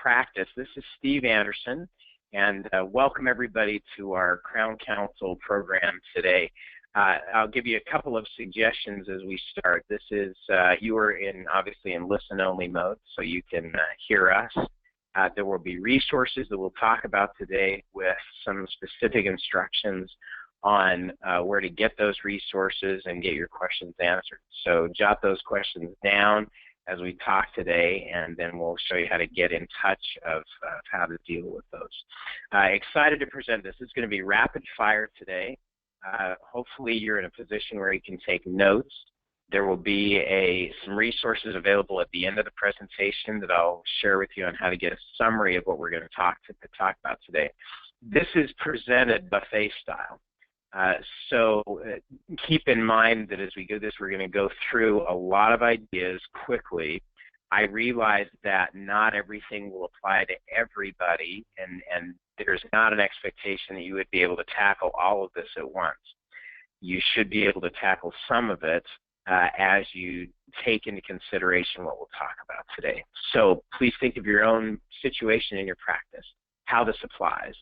practice. This is Steve Anderson, and welcome everybody to our Crown Counsel program today. I'll give you a couple of suggestions as we start. This is, you are obviously in listen-only mode, so you can hear us. There will be resources that we'll talk about today with some specific instructions on where to get those resources and get your questions answered. So jot those questions down as we talk today, and then we'll show you how to get in touch of how to deal with those. Excited to present this. It's going to be rapid fire today. Hopefully you're in a position where you can take notes. There will be some resources available at the end of the presentation that I'll share with you on how to get a summary of what we're going to talk about today. This is presented buffet style. So keep in mind that as we do this, we're going to go through a lot of ideas quickly. I realize that not everything will apply to everybody, and there's not an expectation that you would be able to tackle all of this at once. You should be able to tackle some of it as you take into consideration what we'll talk about today. So please think of your own situation in your practice, how this applies,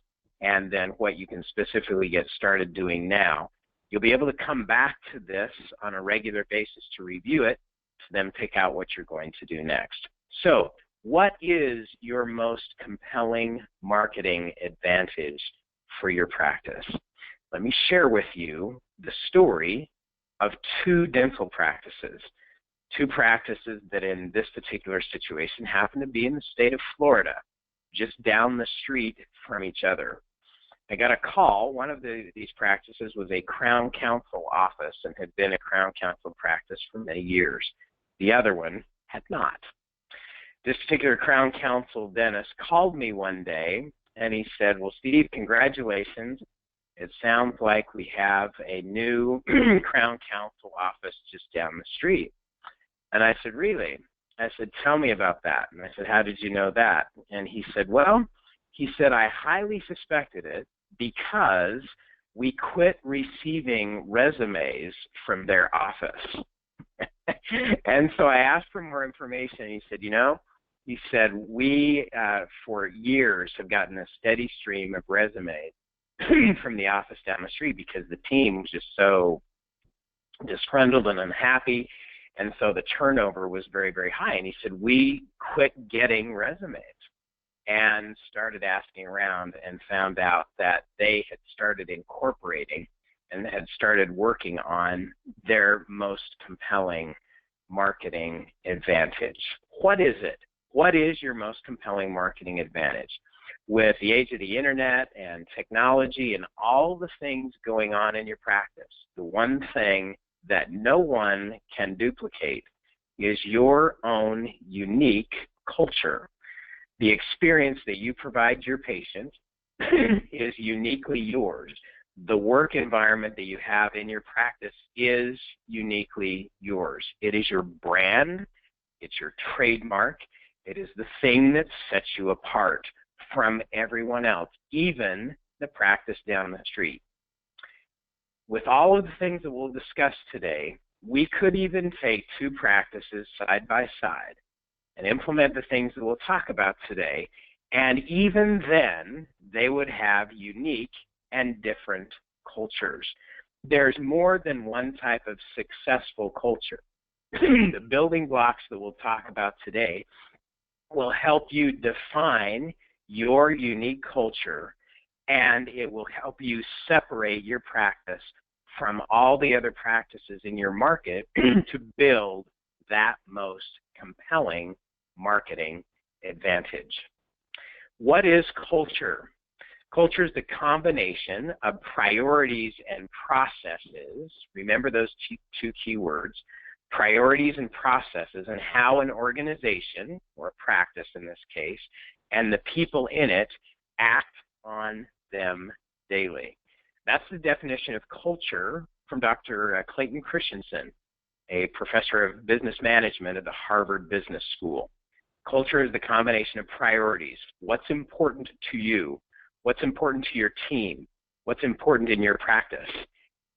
and then what you can specifically get started doing now. You'll be able to come back to this on a regular basis to review it, to then pick out what you're going to do next. So, what is your most compelling marketing advantage for your practice? Let me share with you the story of two dental practices. Two practices that in this particular situation happen to be in the state of Florida, just down the street from each other. I got a call. One of these practices was a Crown Counsel office and had been a Crown Counsel practice for many years. The other one had not. This particular Crown Counsel dentist called me one day and he said, well, Steve, congratulations. It sounds like we have a new Crown Counsel office just down the street. And I said, really? I said, tell me about that. And I said, how did you know that? And he said, well, I highly suspected it because we quit receiving resumes from their office. And so I asked for more information, and he said, we for years have gotten a steady stream of resumes from the office down the street because the team was just so disgruntled and unhappy, and so the turnover was very, very high. And he said, we quit getting resumes and started asking around and found out that they had started incorporating and had started working on their most compelling marketing advantage. What is it? What is your most compelling marketing advantage? With the age of the internet and technology and all the things going on in your practice, the one thing that no one can duplicate is your own unique culture. The experience that you provide your patient is uniquely yours. The work environment that you have in your practice is uniquely yours. It is your brand. It's your trademark. It is the thing that sets you apart from everyone else, even the practice down the street. With all of the things that we'll discuss today, we could even take two practices side by side and implement the things that we'll talk about today, and even then, they would have unique and different cultures. There's more than one type of successful culture. The building blocks that we'll talk about today will help you define your unique culture, and it will help you separate your practice from all the other practices in your market to build that most compelling marketing advantage. What is culture? Culture is the combination of priorities and processes. Remember those two key words, priorities and processes, and how an organization, or a practice in this case, and the people in it act on them daily. That's the definition of culture from Dr. Clayton Christensen, a professor of business management at the Harvard Business School. Culture is the combination of priorities. What's important to you? What's important to your team? What's important in your practice?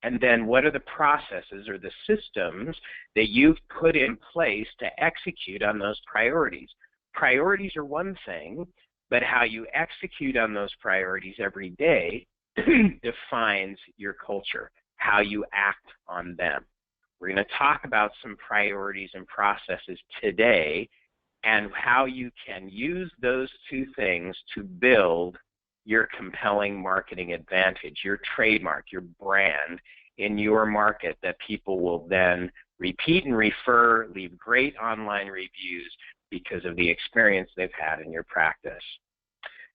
And then what are the processes or the systems that you've put in place to execute on those priorities? Priorities are one thing, but how you execute on those priorities every day defines your culture, how you act on them. We're going to talk about some priorities and processes today and how you can use those two things to build your compelling marketing advantage, your trademark, your brand in your market that people will then repeat and refer, leave great online reviews because of the experience they've had in your practice.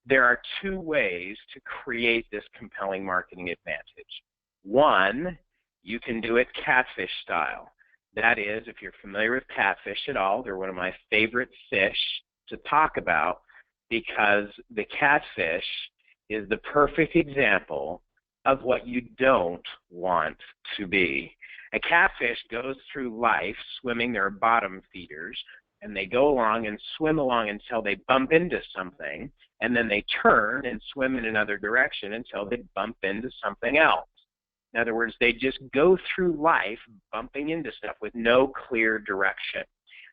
There are two ways to create this compelling marketing advantage. One, you can do it catfish style. That is, if you're familiar with catfish at all, they're one of my favorite fish to talk about because the catfish is the perfect example of what you don't want to be. A catfish goes through life swimming, they're bottom feeders, and they go along and swim along until they bump into something, and then they turn and swim in another direction until they bump into something else. In other words, they just go through life bumping into stuff with no clear direction.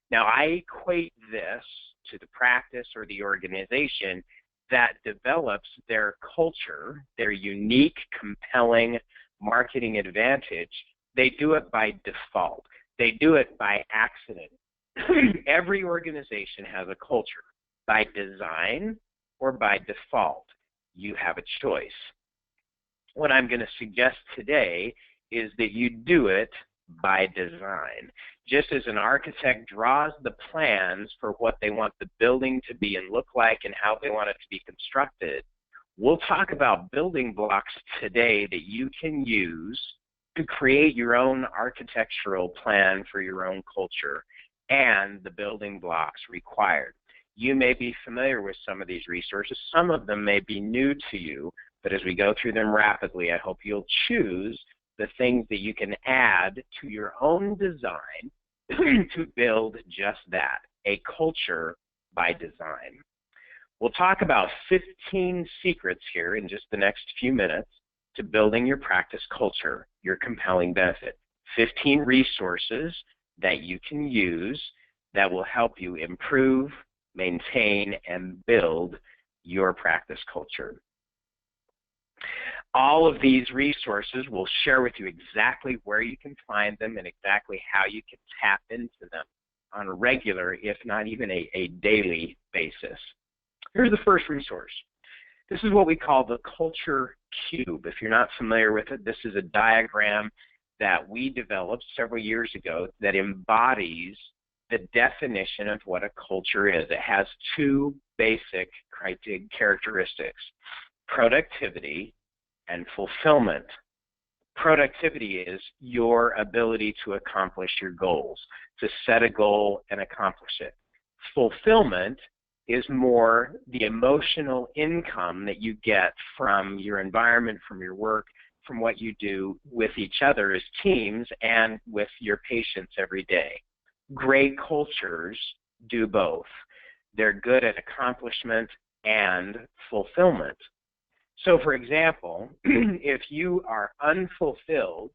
Now, I equate this to the practice or the organization that develops their culture, their unique, compelling marketing advantage. They do it by default. They do it by accident. Every organization has a culture, by design or by default. You have a choice. What I'm going to suggest today is that you do it by design. Just as an architect draws the plans for what they want the building to be and look like and how they want it to be constructed, we'll talk about building blocks today that you can use to create your own architectural plan for your own culture and the building blocks required. You may be familiar with some of these resources. Some of them may be new to you, but as we go through them rapidly, I hope you'll choose the things that you can add to your own design to build just that, a culture by design. We'll talk about 15 secrets here in just the next few minutes to building your practice culture, your compelling benefit. 15 resources that you can use that will help you improve, maintain, and build your practice culture. All of these resources we'll share with you exactly where you can find them and exactly how you can tap into them on a regular, if not even a daily basis. Here's the first resource. This is what we call the culture cube. If you're not familiar with it, this is a diagram that we developed several years ago that embodies the definition of what a culture is. It has two basic characteristics: productivity and fulfillment. Productivity is your ability to accomplish your goals, to set a goal and accomplish it. Fulfillment is more the emotional income that you get from your environment, from your work, from what you do with each other as teams and with your patients every day. Great cultures do both. They're good at accomplishment and fulfillment. So, for example, if you are unfulfilled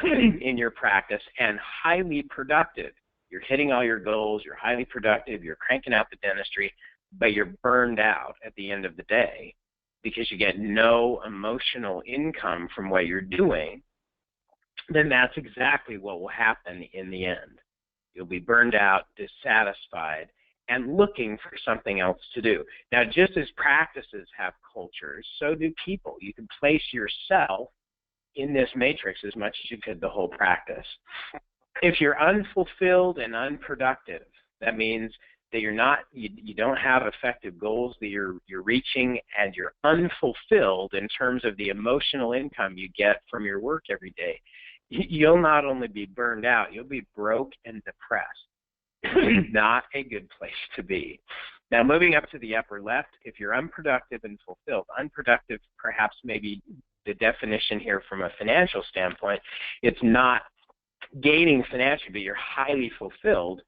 in your practice and highly productive, you're hitting all your goals, you're highly productive, you're cranking out the dentistry, but you're burned out at the end of the day because you get no emotional income from what you're doing, then that's exactly what will happen in the end. You'll be burned out, dissatisfied, and looking for something else to do. Now, just as practices have cultures, so do people. You can place yourself in this matrix as much as you could the whole practice. If you're unfulfilled and unproductive, that means that you don't have effective goals that you're reaching, and you're unfulfilled in terms of the emotional income you get from your work every day. You'll not only be burned out, you'll be broke and depressed. Not a good place to be. Now, moving up to the upper left, if you're unproductive and fulfilled, unproductive perhaps maybe the definition here from a financial standpoint, it's not gaining financially, but you're highly fulfilled.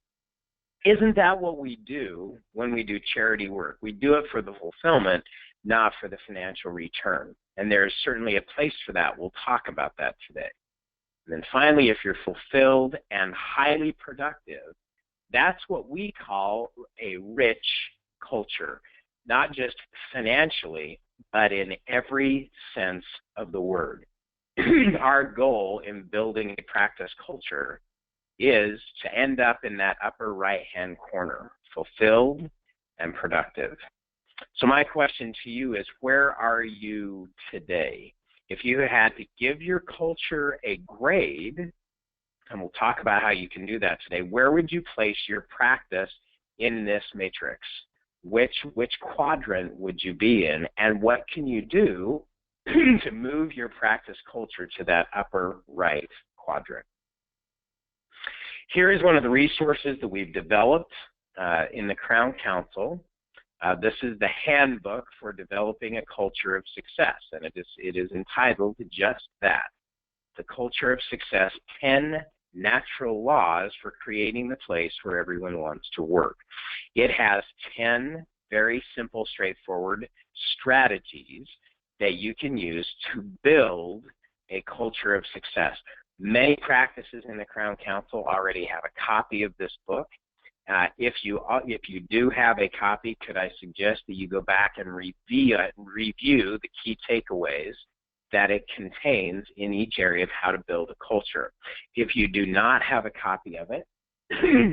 Isn't that what we do when we do charity work? We do it for the fulfillment, not for the financial return. And there's certainly a place for that. We'll talk about that today. And then finally, if you're fulfilled and highly productive, That's what we call a rich culture, not just financially, but in every sense of the word. Our goal in building a practice culture is to end up in that upper right-hand corner, fulfilled and productive. So my question to you is, where are you today? If you had to give your culture a grade, and we'll talk about how you can do that today, where would you place your practice in this matrix? Which quadrant would you be in, and what can you do to move your practice culture to that upper right quadrant? Here is one of the resources that we've developed in the Crown Council. This is the Handbook for Developing a Culture of Success, and it is entitled just that, The Culture of Success, 10 Natural Laws for Creating the Place Where Everyone Wants to Work. It has 10 very simple, straightforward strategies that you can use to build a culture of success. Many practices in the Crown Council already have a copy of this book. If you do have a copy, could I suggest that you go back and review the key takeaways that it contains in each area of how to build a culture. If you do not have a copy of it,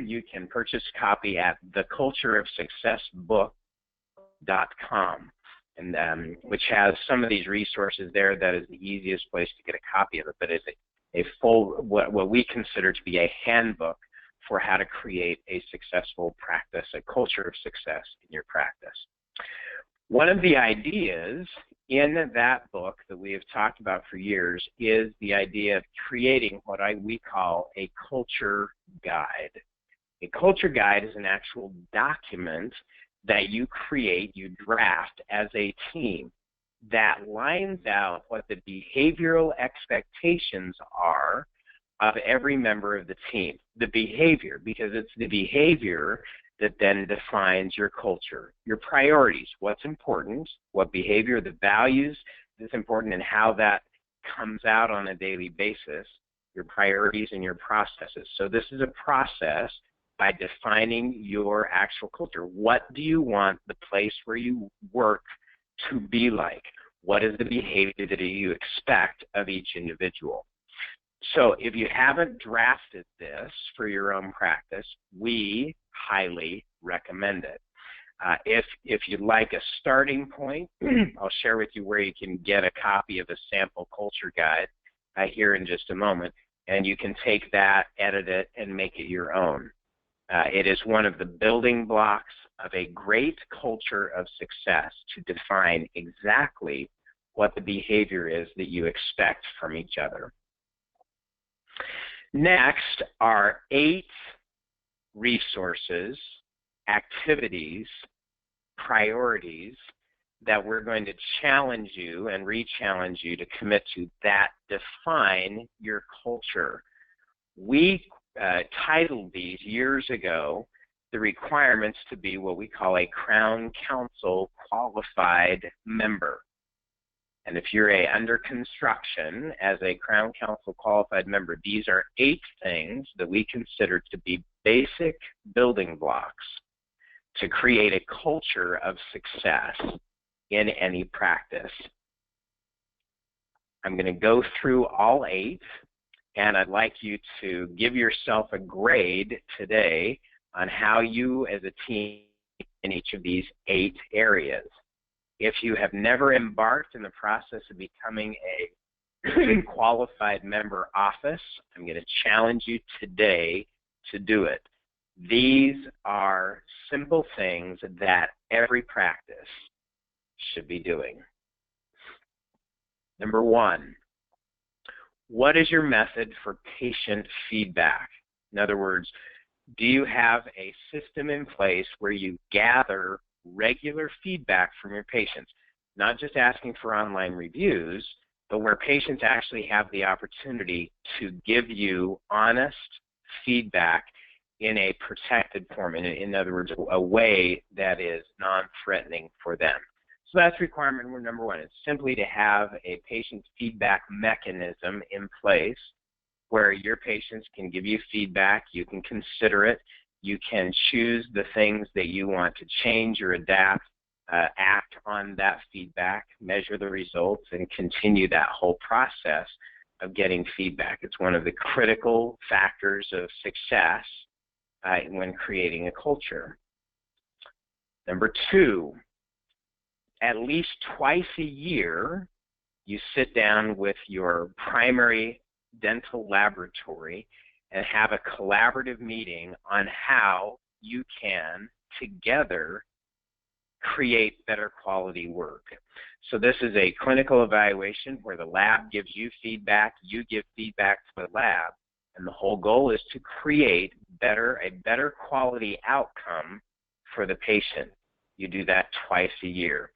you can purchase a copy at thecultureofsuccessbook.com, and which has some of these resources there. That is the easiest place to get a copy of it, but it's a full, what we consider to be a handbook for how to create a successful practice, a culture of success in your practice. One of the ideas in that book that we have talked about for years is the idea of creating what we call a culture guide. A culture guide is an actual document that you create, you draft as a team, that lines out what the behavioral expectations are of every member of the team. The behavior, because it's the behavior that then defines your culture, your priorities, what's important, what behavior, the values that's important, and how that comes out on a daily basis, your priorities and your processes. So this is a process by defining your actual culture. What do you want the place where you work to be like? What is the behavior that you expect of each individual? So if you haven't drafted this for your own practice, we highly recommend it. If you'd like a starting point, I'll share with you where you can get a copy of a sample culture guide here in just a moment, and you can take that, edit it, and make it your own. It is one of the building blocks of a great culture of success to define exactly what the behavior is that you expect from each other. Next are 8 resources, activities, priorities that we're going to challenge you and re-challenge you to commit to that define your culture. We titled these years ago the requirements to be what we call a Crown Council qualified member. And if you're under construction as a Crown Council qualified member, these are 8 things that we consider to be basic building blocks to create a culture of success in any practice. I'm going to go through all 8, and I'd like you to give yourself a grade today on how you as a team in each of these 8 areas. If you have never embarked in the process of becoming a qualified member office, I'm going to challenge you today to do it. These are simple things that every practice should be doing. Number 1, what is your method for patient feedback? In other words, do you have a system in place where you gather regular feedback from your patients, not just asking for online reviews, but where patients actually have the opportunity to give you honest feedback in a protected form, in other words, a way that is non-threatening for them. So that's requirement number 1. It's simply to have a patient feedback mechanism in place where your patients can give you feedback, you can consider it, You can choose the things that you want to change or adapt, act on that feedback, measure the results, and continue that whole process of getting feedback. It's one of the critical factors of success when creating a culture. Number 2, at least twice a year, you sit down with your primary dental laboratory and have a collaborative meeting on how you can together create better quality work. So this is a clinical evaluation where the lab gives you feedback, you give feedback to the lab, and the whole goal is to create a better quality outcome for the patient. You do that twice a year.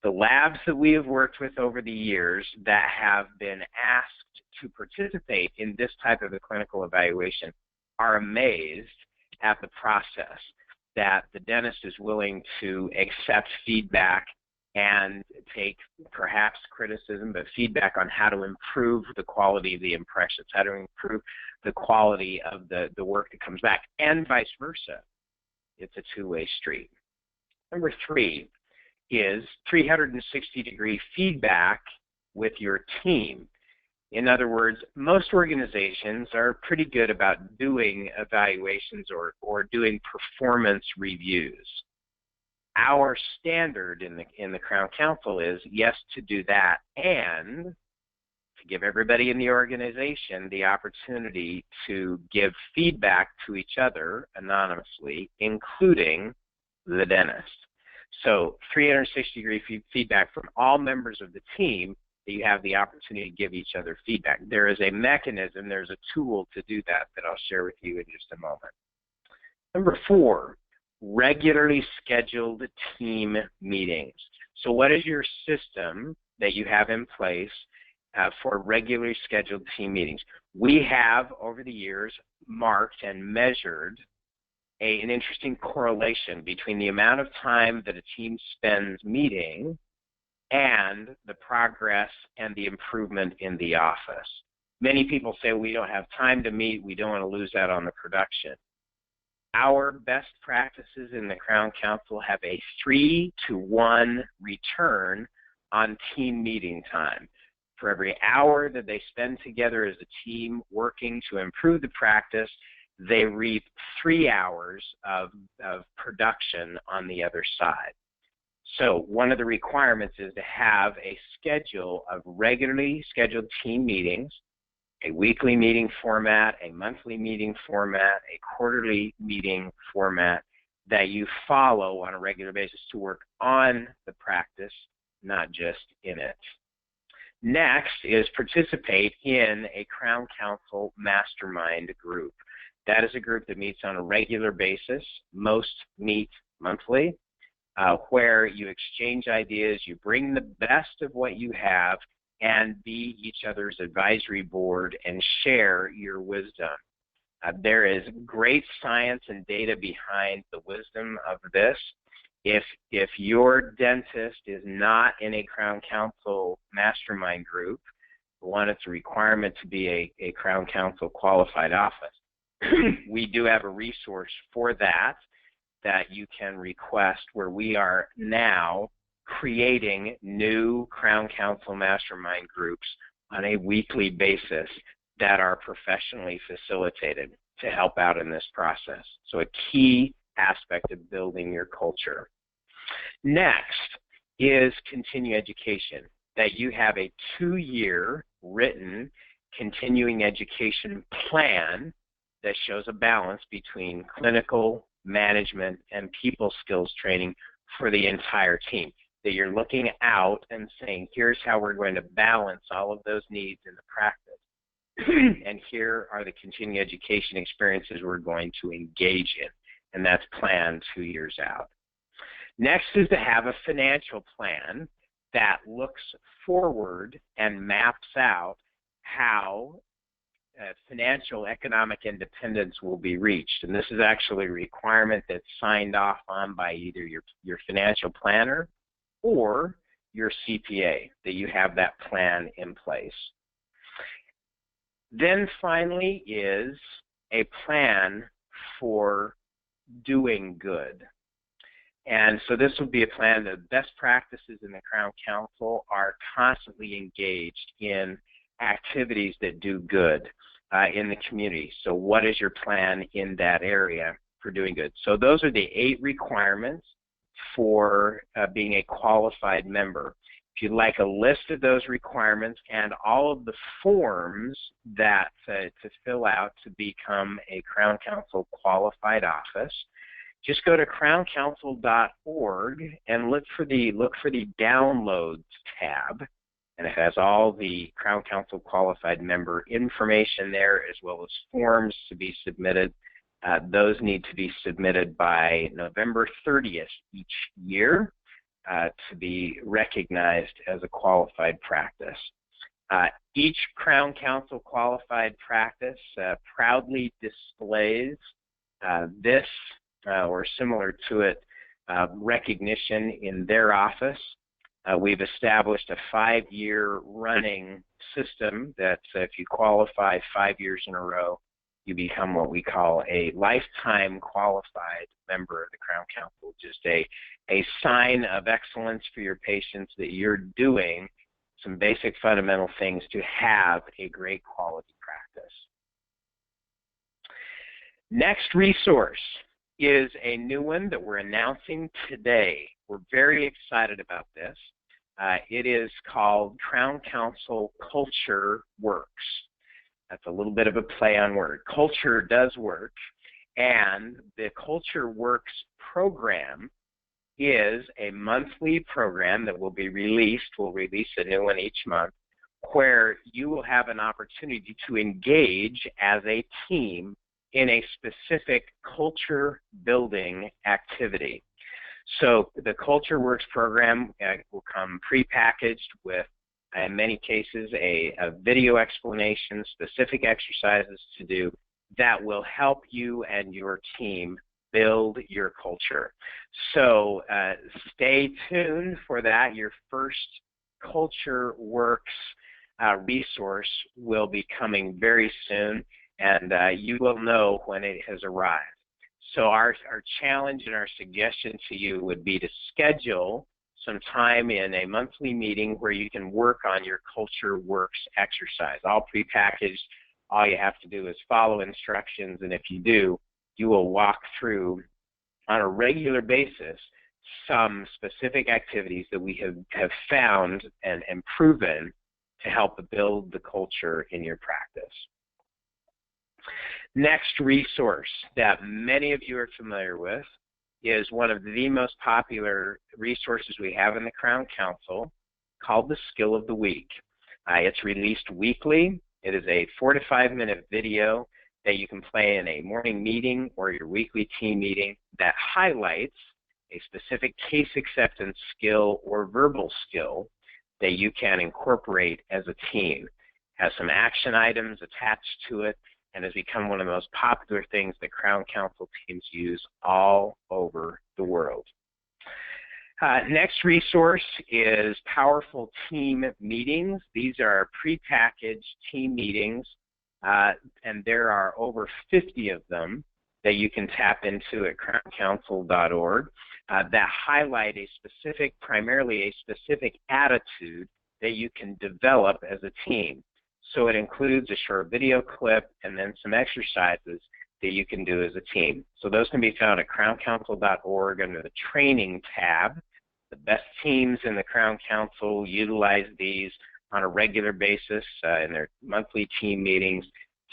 The labs that we have worked with over the years that have been asked to participate in this type of a clinical evaluation are amazed at the process, that the dentist is willing to accept feedback and take perhaps criticism, but feedback on how to improve the quality of the impressions, how to improve the quality of the work that comes back, and vice versa. It's a two-way street. Number 3 is 360-degree feedback with your team. In other words, most organizations are pretty good about doing evaluations or doing performance reviews. Our standard in the Crown Council is, yes, to do that, and to give everybody in the organization the opportunity to give feedback to each other anonymously, including the dentist. So 360-degree feedback from all members of the team, that you have the opportunity to give each other feedback. There is a mechanism, there's a tool to do that I'll share with you in just a moment. Number 4, regularly scheduled team meetings. So what is your system that you have in place for regularly scheduled team meetings? We have, over the years, marked and measured an interesting correlation between the amount of time that a team spends meeting and the progress and the improvement in the office. Many people say we don't have time to meet, we don't want to lose out on the production. Our best practices in the Crown Council have a 3-to-1 return on team meeting time. For every hour that they spend together as a team working to improve the practice, they reap 3 hours of production on the other side. So one of the requirements is to have a schedule of regularly scheduled team meetings, a weekly meeting format, a monthly meeting format, a quarterly meeting format that you follow on a regular basis to work on the practice, not just in it. Next is participate in a Crown Council mastermind group. That is a group that meets on a regular basis. Most meet monthly, where you exchange ideas, you bring the best of what you have, and be each other's advisory board and share your wisdom. There is great science and data behind the wisdom of this. If your dentist is not in a Crown Council mastermind group, one, it's a requirement to be a Crown Council qualified office. We do have a resource for that you can request, where we are now creating new Crown Council mastermind groups on a weekly basis that are professionally facilitated to help out in this process. So a key aspect of building your culture. Next is continuing education, that you have a 2-year written continuing education plan that shows a balance between clinical, management, and people skills training for the entire team. That you're looking out and saying, here's how we're going to balance all of those needs in the practice. And here are the continuing education experiences we're going to engage in. And that's planned 2 years out. Next is to have a financial plan that looks forward and maps out how financial economic independence will be reached. And this is actually a requirement that's signed off on by either your financial planner or your CPA, that you have that plan in place. Then finally is a plan for doing good. And so this would be a plan. The best practices in the Crown Council are constantly engaged in activities that do good in the community. So what is your plan in that area for doing good? So those are the 8 requirements for being a qualified member. If you'd like a list of those requirements and all of the forms that to fill out to become a Crown Council qualified office, just go to crowncouncil.org and look for the Downloads tab, and it has all the Crown Council qualified member information there, as well as forms to be submitted. Those need to be submitted by November 30th each year to be recognized as a qualified practice. Each Crown Council qualified practice proudly displays this or similar to it recognition in their office. We've established a 5-year running system that if you qualify 5 years in a row, you become what we call a lifetime qualified member of the Crown Council, just a sign of excellence for your patients that you're doing some basic fundamental things to have a great quality practice. Next resource is a new one that we're announcing today. We're very excited about this. It is called Crown Council Culture Works. That's a little bit of a play on word. Culture does work, and the Culture Works program is a monthly program that will be released. We'll release a new one each month, where you will have an opportunity to engage as a team in a specific culture building activity. So the Culture Works program will come prepackaged with, in many cases, a video explanation, specific exercises to do that will help you and your team build your culture. So stay tuned for that. Your first Culture Works resource will be coming very soon, and you will know when it has arrived. So our challenge and our suggestion to you would be to schedule some time in a monthly meeting where you can work on your Culture Works exercise, all prepackaged. All you have to do is follow instructions, and if you do, you will walk through on a regular basis some specific activities that we have found and proven to help build the culture in your practice. Next resource that many of you are familiar with is one of the most popular resources we have in the Crown Council, called the Skill of the Week. It's released weekly. It is a 4 to 5 minute video that you can play in a morning meeting or your weekly team meeting that highlights a specific case acceptance skill or verbal skill that you can incorporate as a team. It has some action items attached to it, and has become one of the most popular things that Crown Council teams use all over the world. Next resource is Powerful Team Meetings. These are prepackaged team meetings, and there are over 50 of them that you can tap into at crowncouncil.org that highlight a specific, primarily a specific attitude that you can develop as a team. So it includes a short video clip and then some exercises that you can do as a team. So those can be found at crowncouncil.org under the Training tab. The best teams in the Crown Council utilize these on a regular basis in their monthly team meetings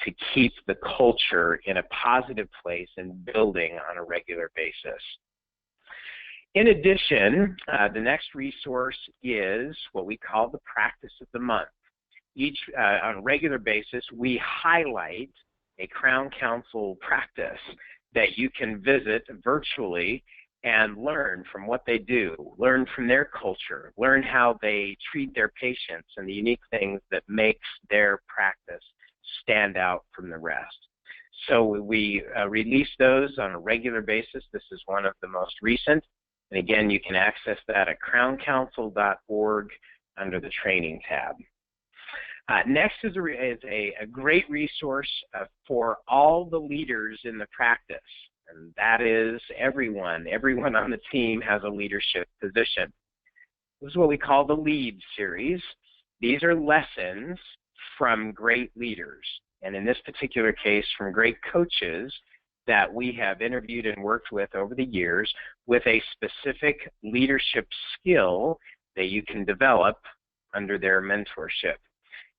to keep the culture in a positive place and building on a regular basis. In addition, the next resource is what we call the Practice of the Month. On a regular basis, we highlight a Crown Council practice that you can visit virtually and learn from what they do, learn from their culture, learn how they treat their patients and the unique things that makes their practice stand out from the rest. So we release those on a regular basis. This is one of the most recent. And again, you can access that at crowncouncil.org under the Training tab. Next is a great resource for all the leaders in the practice. and that is everyone. Everyone on the team has a leadership position. This is what we call the LEAD series. These are lessons from great leaders, and in this particular case, from great coaches that we have interviewed and worked with over the years with a specific leadership skill that you can develop under their mentorship.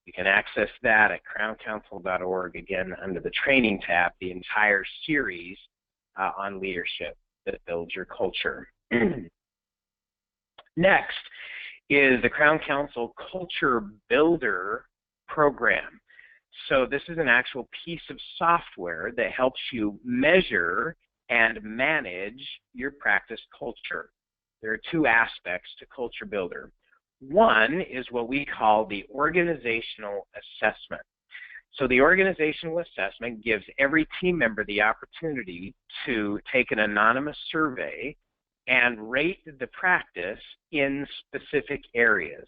You can access that at crowncouncil.org, again, under the training tab, the entire series on leadership that builds your culture. Next is the Crown Council Culture Builder program. So this is an actual piece of software that helps you measure and manage your practice culture. There are two aspects to Culture Builder. One is what we call the organizational assessment. So the organizational assessment gives every team member the opportunity to take an anonymous survey and rate the practice in specific areas.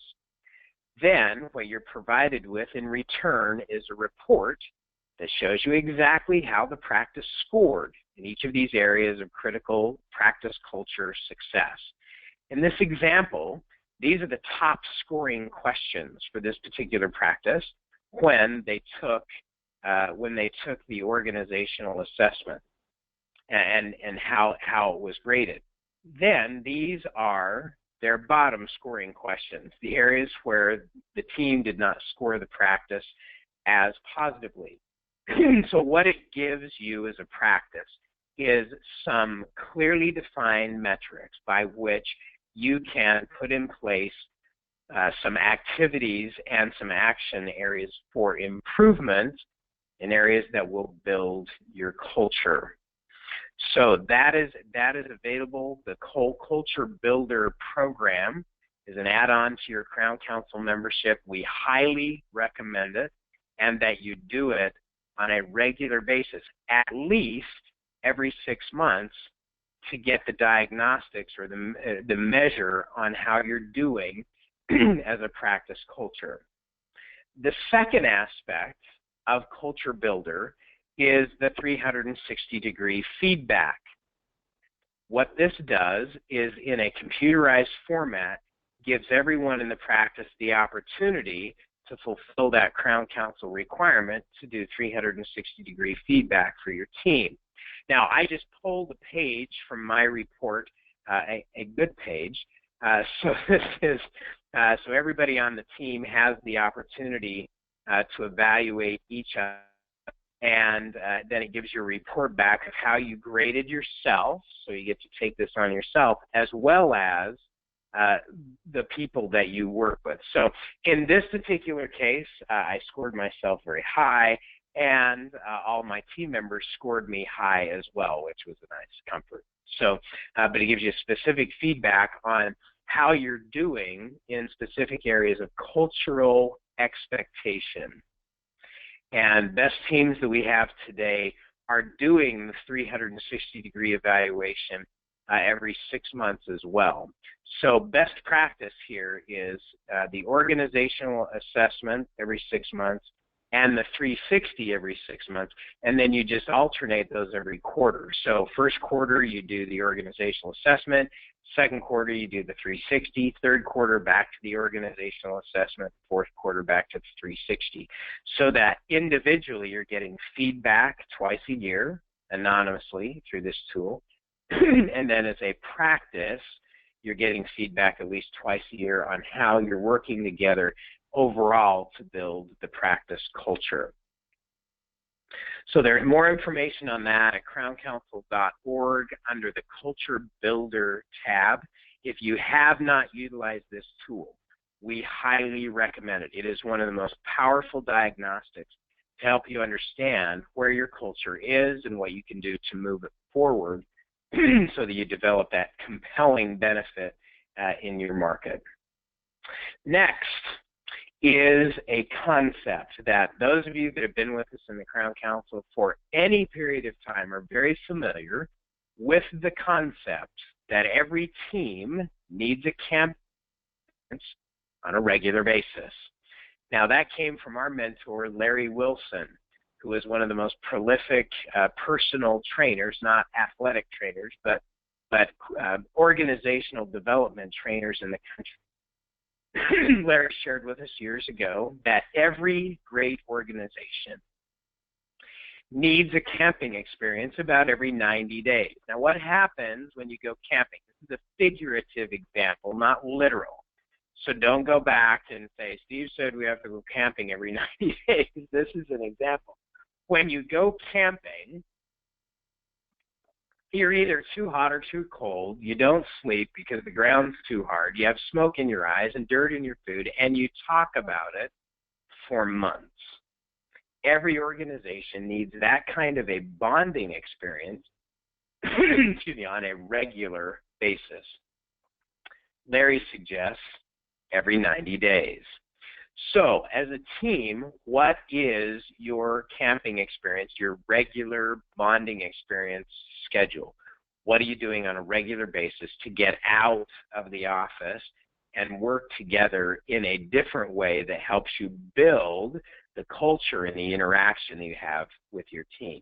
Then what you're provided with in return is a report that shows you exactly how the practice scored in each of these areas of critical practice culture success. In this example, these are the top scoring questions for this particular practice when they took the organizational assessment and how it was graded. Then these are their bottom scoring questions, the areas where the team did not score the practice as positively. So what it gives you as a practice is some clearly defined metrics by which you can put in place some activities and some action areas for improvement in areas that will build your culture. So that is available. The Culture Builder program is an add-on to your Crown Council membership. We highly recommend it, and that you do it on a regular basis, at least every 6 months, to get the diagnostics or the measure on how you're doing as a practice culture. The second aspect of Culture Builder is the 360-degree feedback. What this does is, in a computerized format, gives everyone in the practice the opportunity to fulfill that Crown Council requirement to do 360-degree feedback for your team. Now, I just pulled a page from my report, a good page. So this is so everybody on the team has the opportunity to evaluate each other, and then it gives you a report back of how you graded yourself. So you get to take this on yourself, as well as the people that you work with. So in this particular case, I scored myself very high, and all my team members scored me high as well, which was a nice comfort. So, but it gives you specific feedback on how you're doing in specific areas of cultural expectation. And best teams that we have today are doing the 360-degree evaluation every 6 months as well. So best practice here is the organizational assessment every 6 months and the 360 every 6 months, and then you just alternate those every quarter. So first quarter you do the organizational assessment, second quarter you do the 360, third quarter back to the organizational assessment, fourth quarter back to the 360. So that individually you're getting feedback twice a year anonymously through this tool, and then as a practice you're getting feedback at least twice a year on how you're working together overall to build the practice culture. So there's more information on that at crowncouncil.org under the Culture Builder tab. If you have not utilized this tool, we highly recommend it. It is one of the most powerful diagnostics to help you understand where your culture is and what you can do to move it forward so that you develop that compelling benefit in your market. Next is a concept that those of you that have been with us in the Crown Council for any period of time are very familiar with, the concept that every team needs a campaign on a regular basis. Now that came from our mentor, Larry Wilson. who is one of the most prolific personal trainers, not athletic trainers, but organizational development trainers in the country. Larry shared with us years ago that every great organization needs a camping experience about every 90 days. Now, what happens when you go camping? This is a figurative example, not literal. So don't go back and say, Steve said we have to go camping every 90 days. This is an example. When you go camping, you're either too hot or too cold. You don't sleep because the ground's too hard. You have smoke in your eyes and dirt in your food, and you talk about it for months. Every organization needs that kind of a bonding experience on a regular basis. Larry suggests every 90 days. So, as a team, what is your camping experience, your regular bonding experience schedule? What are you doing on a regular basis to get out of the office and work together in a different way that helps you build the culture and the interaction that you have with your team?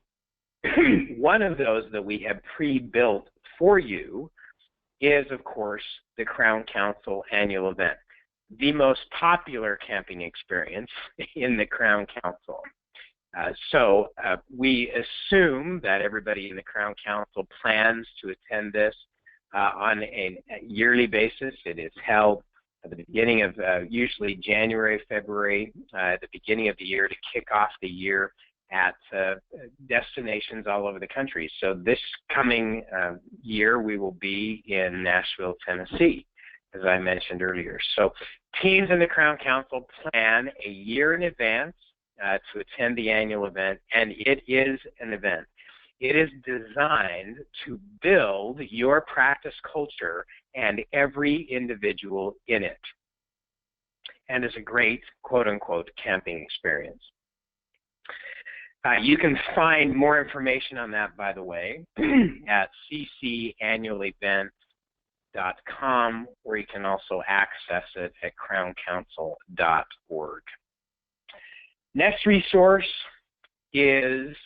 One of those that we have pre-built for you is, of course, the Crown Council annual event, the most popular camping experience in the Crown Council. So we assume that everybody in the Crown Council plans to attend this on a yearly basis. It is held at the beginning of usually January, February, at the beginning of the year to kick off the year at destinations all over the country. So this coming year we will be in Nashville, Tennessee, as I mentioned earlier. So teams in the Crown Council plan a year in advance to attend the annual event, and it is an event. It is designed to build your practice culture and every individual in it, and is a great quote-unquote camping experience. You can find more information on that, by the way, at ccannualevent.com, or you can also access it at crowncouncil.org. Next resource is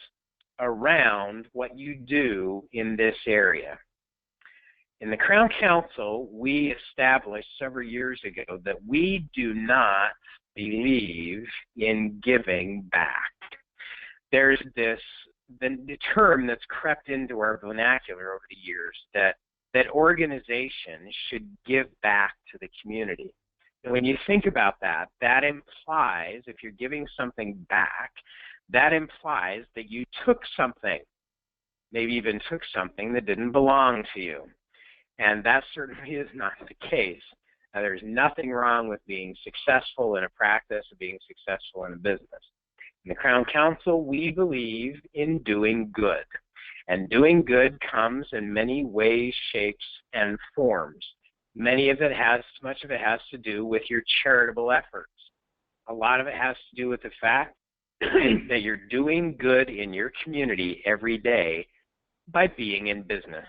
around what you do in this area. In the Crown Council, we established several years ago that we do not believe in giving back. There's the term that's crept into our vernacular over the years that organizations should give back to the community. And when you think about that, that implies, if you're giving something back, that implies that you took something, maybe even took something that didn't belong to you. And that certainly is not the case. Now, there's nothing wrong with being successful in a practice or being successful in a business. In the Crown Council, we believe in doing good. And doing good comes in many ways, shapes, and forms. Much of it has to do with your charitable efforts. A lot of it has to do with the fact that you're doing good in your community every day by being in business,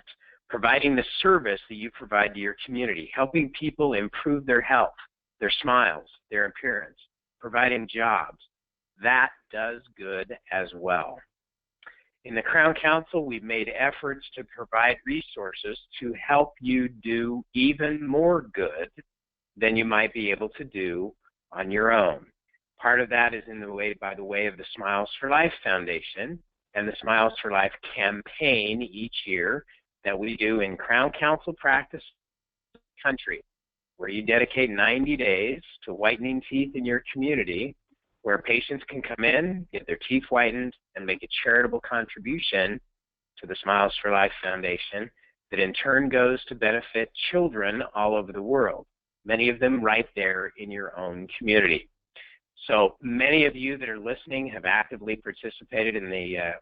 providing the service that you provide to your community, helping people improve their health, their smiles, their appearance, providing jobs. That does good as well. In the Crown Council, we've made efforts to provide resources to help you do even more good than you might be able to do on your own. Part of that is by the way of the Smiles for Life Foundation and the Smiles for Life campaign each year that we do in Crown Council practice country, where you dedicate 90 days to whitening teeth in your community, where patients can come in, get their teeth whitened, and make a charitable contribution to the Smiles for Life Foundation that in turn goes to benefit children all over the world, many of them right there in your own community. So many of you that are listening have actively participated in the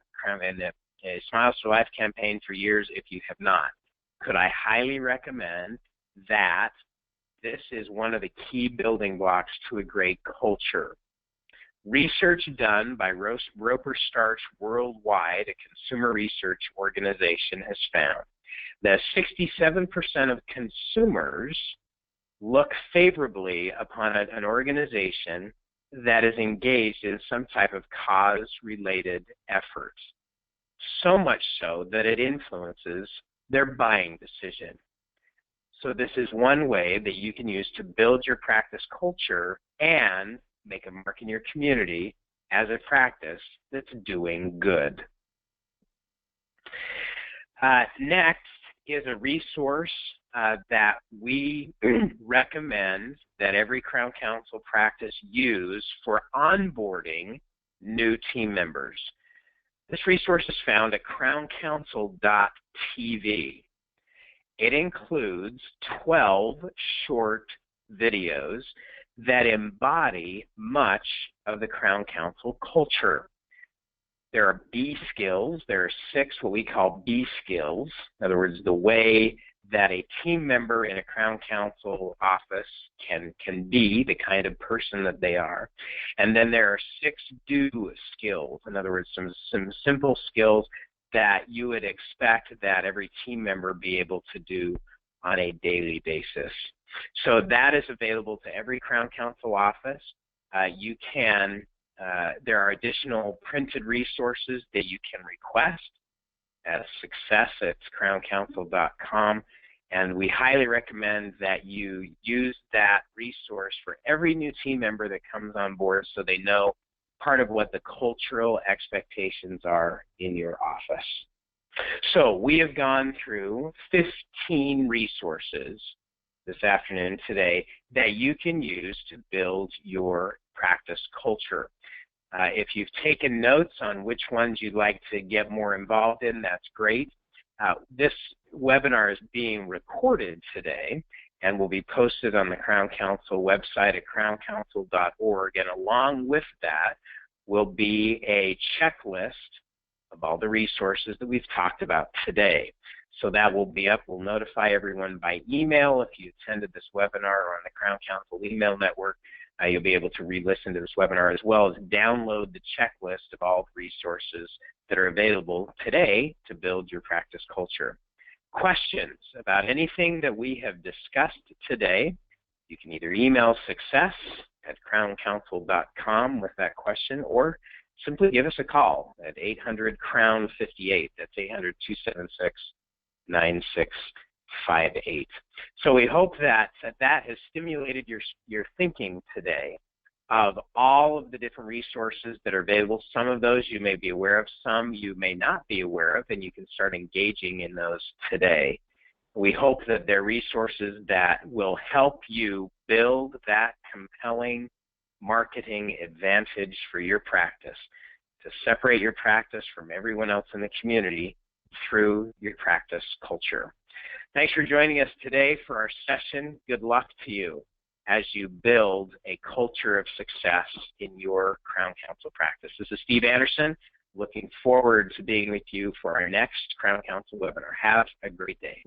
Smiles for Life campaign for years. If you have not, could I highly recommend that this is one of the key building blocks to a great culture. Research done by Roper Starch Worldwide, a consumer research organization, has found that 67% of consumers look favorably upon an organization that is engaged in some type of cause-related effort, so much so that it influences their buying decision. So this is one way that you can use to build your practice culture and make a mark in your community as a practice that's doing good. Next is a resource that we recommend that every Crown Council practice use for onboarding new team members. This resource is found at crowncouncil.tv. It includes 12 short videos that embody much of the Crown Council culture. There are B skills. There are 6 what we call B skills. In other words, the way that a team member in a Crown Council office can be, the kind of person that they are. And then there are 6 do skills. In other words, some simple skills that you would expect that every team member be able to do on a daily basis. So that is available to every Crown Council office. There are additional printed resources that you can request at success@crowncouncil.com, and we highly recommend that you use that resource for every new team member that comes on board so they know part of what the cultural expectations are in your office. So we have gone through 15 resources this afternoon today that you can use to build your practice culture. If you've taken notes on which ones you'd like to get more involved in, that's great. This webinar is being recorded today and will be posted on the Crown Council website at crowncouncil.org, and along with that will be a checklist of all the resources that we've talked about today. So that will be up. We'll notify everyone by email. If you attended this webinar or on the Crown Council email network, you'll be able to re-listen to this webinar as well as download the checklist of all the resources that are available today to build your practice culture. Questions about anything that we have discussed today, you can either email success@crowncouncil.com with that question, or simply give us a call at 800-CROWN-58. That's 800-276-9658. So we hope that has stimulated your thinking today of all of the different resources that are available. Some of those you may be aware of, some you may not be aware of, and you can start engaging in those today. We hope that they're resources that will help you build that compelling marketing advantage for your practice, to separate your practice from everyone else in the community through your practice culture. Thanks for joining us today for our session. Good luck to you as you build a culture of success in your Crown Council practice. This is Steve Anderson, looking forward to being with you for our next Crown Council webinar. Have a great day.